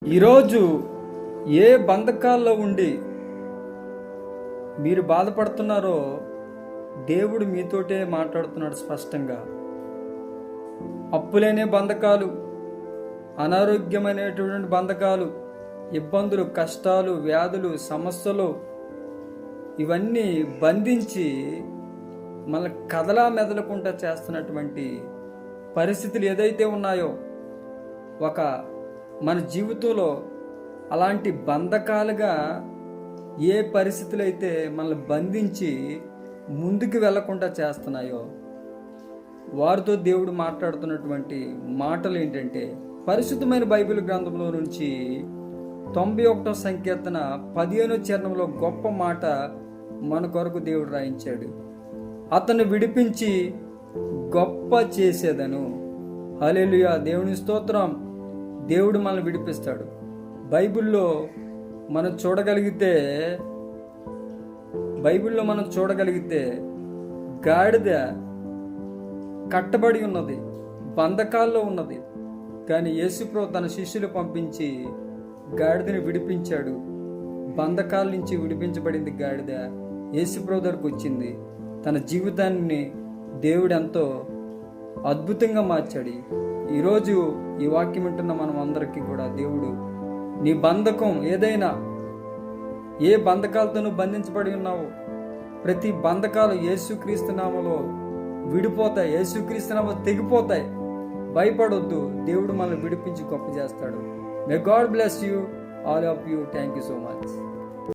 ఈరోజు ఏ బంధకాల్లో ఉండి మీరు బాధపడుతున్నారో దేవుడు మీతోటే మాట్లాడుతున్నాడు స్పష్టంగా. అప్పులేనే బంధకాలు, అనారోగ్యమైనటువంటి బంధకాలు, ఇబ్బందులు, కష్టాలు, వ్యాధులు, సమస్యలు ఇవన్నీ బంధించి మన కదలా మెదలకుండా చేస్తున్నటువంటి పరిస్థితులు ఏదైతే ఉన్నాయో, ఒక మన జీవితంలో అలాంటి బంధకాలుగా ఏ పరిస్థితులు అయితే మనల్ని బంధించి ముందుకు వెళ్లకుండా చేస్తున్నాయో, వారితో దేవుడు మాట్లాడుతున్నటువంటి మాటలు ఏంటంటే, పరిశుద్ధమైన బైబిల్ గ్రంథంలో నుంచి 91వ సంకీర్తన 15వ చరణంలో గొప్ప మాట మన కొరకు దేవుడు రాయించాడు. అతను విడిపించి గొప్ప చేసేదను. హల్లెలూయా, దేవుని స్తోత్రం. దేవుడు మనల్ని విడిపిస్తాడు. బైబిల్లో మనం చూడగలిగితే గాడిద కట్టబడి ఉన్నది, బంధకాల్లో ఉన్నది. కానీ యేసుప్రభు తన శిష్యులు పంపించి గాడిదని విడిపించాడు. బంధకాల నుంచి విడిపించబడింది గాడిద, యేసుప్రభు దగ్గరకు వచ్చింది. తన జీవితాన్ని దేవుడు ఎంతో అద్భుతంగా మార్చాడు. ఈరోజు ఈ వాక్యం వింటున్న మనం అందరికీ కూడా దేవుడు, నీ బంధకం ఏదైనా, ఏ బంధకాలతోనూ బంధించబడి ఉన్నావో, ప్రతి బంధకాలు యేసుక్రీస్తు నామములో విడిపోతాయి, యేసుక్రీస్తు నామములో తెగిపోతాయి. భయపడొద్దు, దేవుడు మనల్ని విడిపించి గొప్ప చేస్తాడు. May God bless you, all of you. Thank you so much.